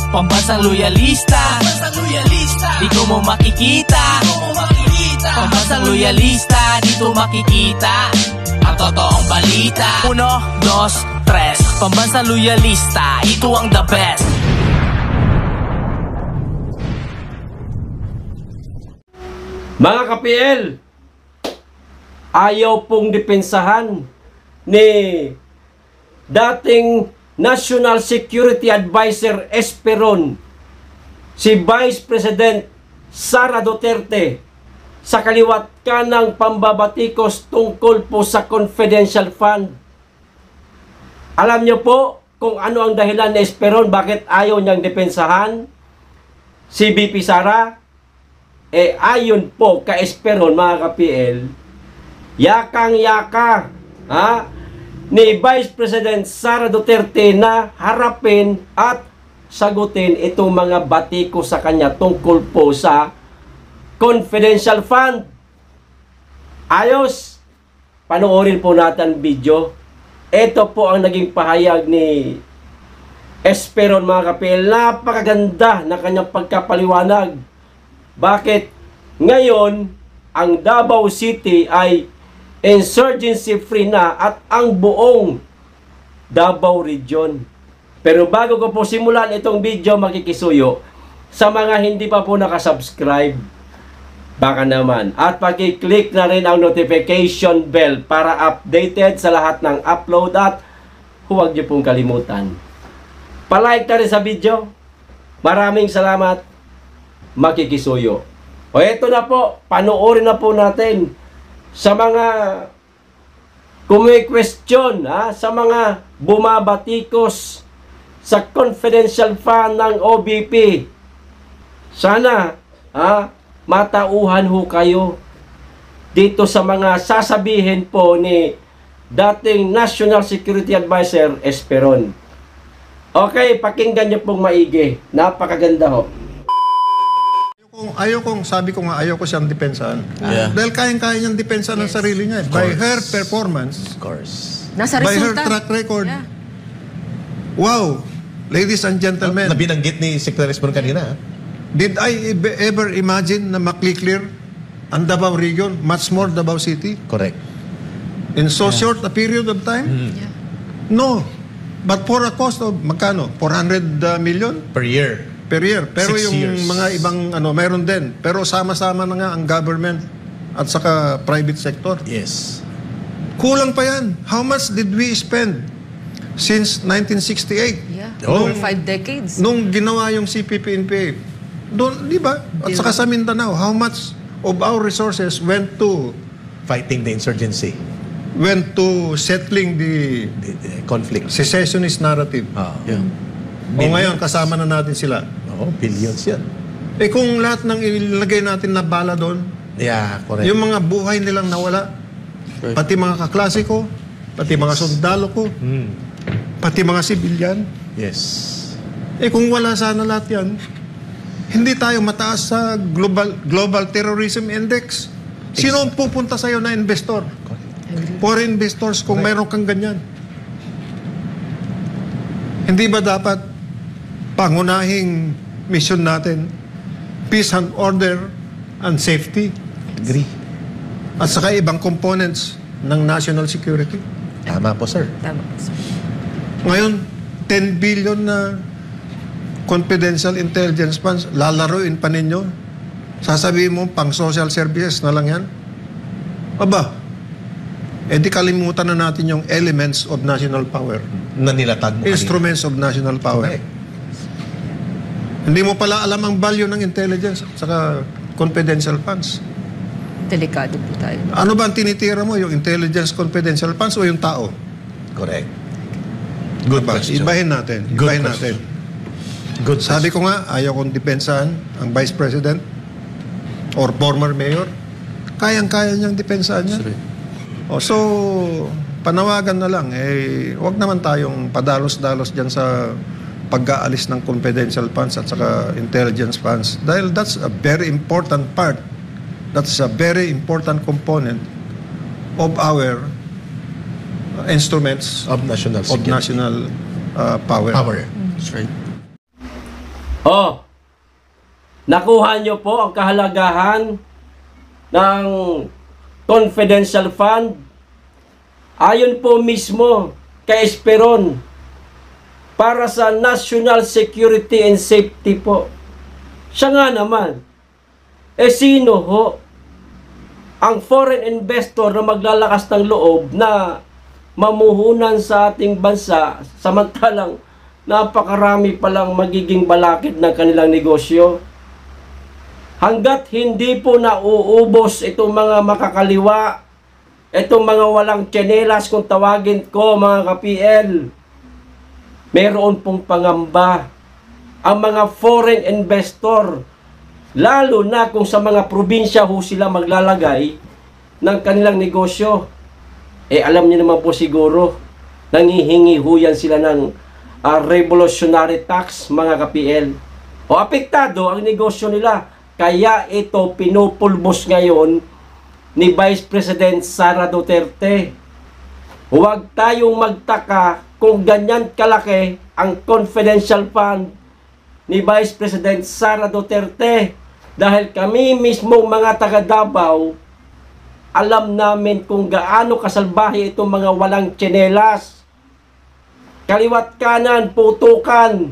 Pambansang loyalista, dito mo makikita. Pambansang loyalista, dito makikita ang totoong balita. 1, 2, 3. Pambansang loyalista, ito ang the best. Mga ka-PL, ayaw pong depensahan ni dating National Security Advisor Esperon, si Vice President Sara Duterte, sa kaliwat kanang pambabatikos tungkol po sa confidential fund. Alam niyo po kung ano ang dahilan ni Esperon bakit ayaw niyang depensahan si VP Sara? Ayon po kay Esperon, mga ka-PL, yakang-yaka ni Vice President Sara Duterte na harapin at sagutin itong mga batiko sa kanya tungkol po sa confidential fund. Ayos, panoorin po natin video. Ito po ang naging pahayag ni Esperon, mga ka-PL. Napakaganda na kanyang pagkapaliwanag. Bakit ngayon ang Davao City ay insurgency free na at ang buong Davao Region. Pero bago ko po simulan itong video, makikisuyo sa mga hindi pa po nakasubscribe, baka naman at paki-click na rin ang notification bell para updated sa lahat ng upload at huwag niyo pong kalimutan palike na rin sa video. Maraming salamat, makikisuyo. O eto na po, panoorin na po natin sa mga kumi-question, sa mga bumabatikos sa confidential fund ng OBP. Sana matauhan ho kayo dito sa mga sasabihin po ni dating National Security Advisor Esperon. Okay, pakinggan niyo pong maigi. Napakaganda ho. Sabi ko nga, ayaw ko siyang depensahan. Dahil kayang-kaya niyang depensahan ng sarili niya. By her performance, of course, nasa by her resulta. track record. Wow! Ladies and gentlemen, na binanggit ni Secretary Esperon kanina. did I ever imagine na makli-clear ang Davao region, much more Davao City, Correct. in so short a period of time? No. But for a cost of, magkano? 400 million? Per year. Per year. Pero 6 yung years. mga ibang meron din. Pero sama-sama na nga ang government at saka private sector. Yes. Kulang pa yan. How much did we spend since 1968? Yeah. Oh. For 5 decades. Nung ginawa yung CPP-NPA. Doon, di ba? At saka sa Mindanao, how much of our resources went to Fighting the insurgency. Settling the The conflict. secessionist narrative. Yeah. O ngayon, kasama na natin sila. Billions yan. Kung lahat ng ilagay natin na bala doon, Yeah, correct. yung mga buhay nilang nawala, pati mga kaklase ko, pati mga sundalo ko, pati mga sibilyan. Yes. Kung wala sana lahat yan, hindi tayo mataas sa global terrorism index. Sino ang pupunta sa'yo na investor? Foreign investors kung meron kang ganyan. Hindi ba dapat pangunahing mission natin peace and order and safety? Agree. At saka ibang components ng national security? Tama po, sir. Tama po, sir. Ngayon, 10 billion na confidential intelligence funds, lalaruin pa ninyo. Sasabihin mo, pang social services na lang yan. Aba, di kalimutan na natin yung elements of national power. Na nilatag mo kanina. Instruments of national power. Correct. Hindi mo pala alam ang value ng intelligence at saka confidential funds. Delikado po tayo. Ano ba ang tinitira mo? Yung intelligence confidential funds o yung tao? Correct. Good Diba? question. Ibahin natin. Good Ibahin question. natin. Good Sabi ko nga, ayaw kong depensahan ang Vice President or former mayor. Kayang-kaya niyang depensahan niya. So, panawagan na lang. Huwag naman tayong padalos-dalos dyan sa pag-aalis ng confidential funds at saka intelligence funds. Dahil that's a very important part. That's a very important component of our instruments Of national of security. national power. Power. That's right. Oh, nakuha nyo po ang kahalagahan ng confidential fund. Ayon po mismo kay Esperon, para sa national security and safety po. Siya nga naman, sino ho ang foreign investor na maglalakas ng loob na mamuhunan sa ating bansa samantalang napakarami palang magiging balakid ng kanilang negosyo? Hanggat hindi po nauubos itong mga makakaliwa, itong mga walang tsinelas kung tawagin ko mga ka-PL, meron pong pangamba ang mga foreign investor, lalo na kung sa mga probinsya ho sila maglalagay ng kanilang negosyo. Alam niyo naman po siguro, nangihingi ho yan sila ng revolutionary tax, mga ka-PL. O apektado ang negosyo nila. Kaya ito pinupulbos ngayon ni Vice President Sara Duterte. Huwag tayong magtaka kung ganyan kalaki ang confidential fund ni Vice President Sara Duterte, dahil kami mismong mga taga Davao, alam namin kung gaano kasalbahe itong mga walang tsinelas. Kaliwat kanan, putukan.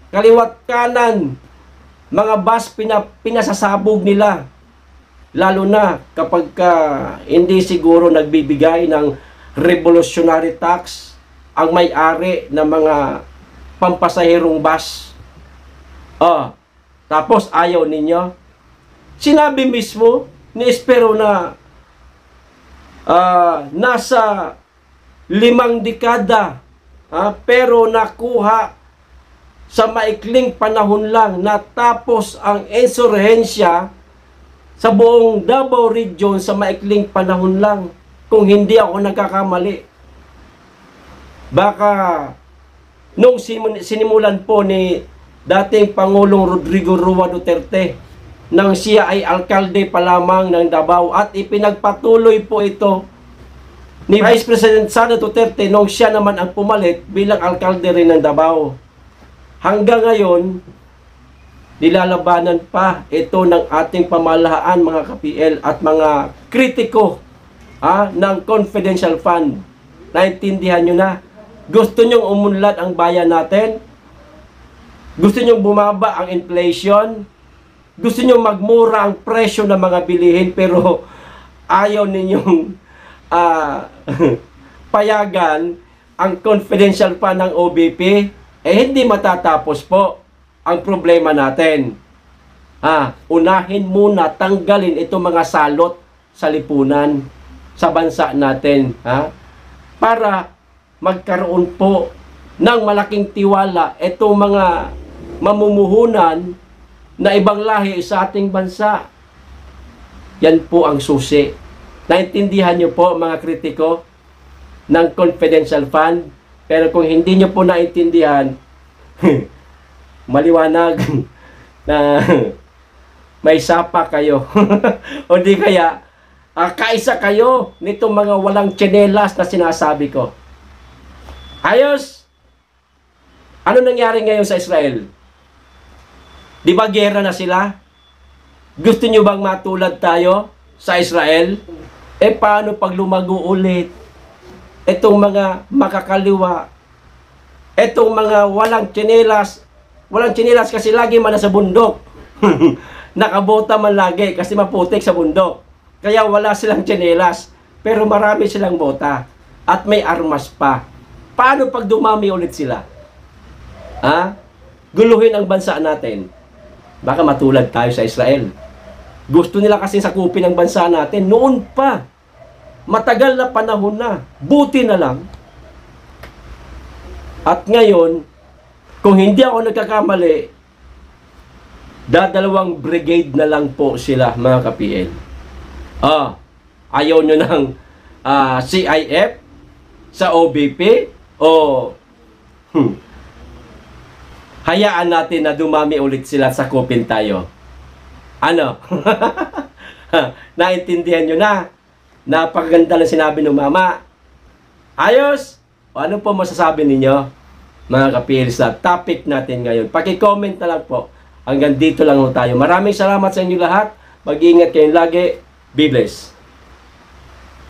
Kaliwat kanan, mga bus pinasasabog nila. Lalo na kapag hindi siguro nagbibigay ng revolutionary tax ang may-ari ng mga pampasahirong bus. Tapos ayaw ninyo. Sinabi mismo ni Espero na nasa 5 dekada, pero nakuha sa maikling panahon lang, natapos ang insurhensya sa buong Davao Region sa maikling panahon lang, kung hindi ako nagkakamali. Baka nung sinimulan po ni dating Pangulong Rodrigo Roa Duterte nang siya ay alkalde pa lamang ng Davao, at ipinagpatuloy po ito ni Vice President Sara Duterte nung siya naman ang pumalit bilang alkalde rin ng Davao. Hanggang ngayon, nilalabanan pa ito ng ating pamahalaan, mga ka-PL at mga kritiko ng confidential fund. Naintindihan nyo na? Gusto nyong umunlad ang bayan natin? Gusto nyong bumaba ang inflation? Gusto nyong magmura ang presyo ng mga bilihin, pero ayaw ninyong payagan ang confidential fund ng OBP? Hindi matatapos po ang problema natin. Unahin muna, tanggalin itong mga salot sa lipunan sa bansa natin, para magkaroon po ng malaking tiwala itong mga mamumuhunan na ibang lahi sa ating bansa. Yan po ang susi. Naintindihan nyo po, mga kritiko ng confidential fund? Pero kung hindi nyo po naintindihan, maliwanag na may sapa kayo. O di kaya, kaisa kayo nitong mga walang tsinelas na sinasabi ko. Ayos! Ano nangyari ngayon sa Israel? Di ba gera na sila? Gusto nyo bang matulad tayo sa Israel? Paano pag lumago ulit itong mga makakaliwa, itong mga walang tsinelas? Walang tsinelas kasi lagi man sa bundok. Nakabota man lagi kasi maputik sa bundok. Kaya wala silang tsinelas, pero marami silang bota at may armas pa. Paano pag dumami ulit sila? Guluhin ang bansa natin. Baka matulad tayo sa Israel. Gusto nila kasi sakupin ang bansa natin noon pa. Matagal na panahon na. Buti na lang. At ngayon, kung hindi ako nagkakamali, dadalawang brigade na lang po sila, mga ka-PL. Ayaw nyo ng CIF sa OBP o hayaan natin na dumami ulit sila, sakupin tayo. Ano? Naintindihan nyo na? Napakaganda na sinabi ng mama. Ayos? O ano po masasabi ninyo? mga kapil, sa topic natin ngayon. Paki-comment na lang po. Hanggang dito lang ho tayo. Maraming salamat sa inyo lahat. Mag-iingat kayong lagi. Be blessed.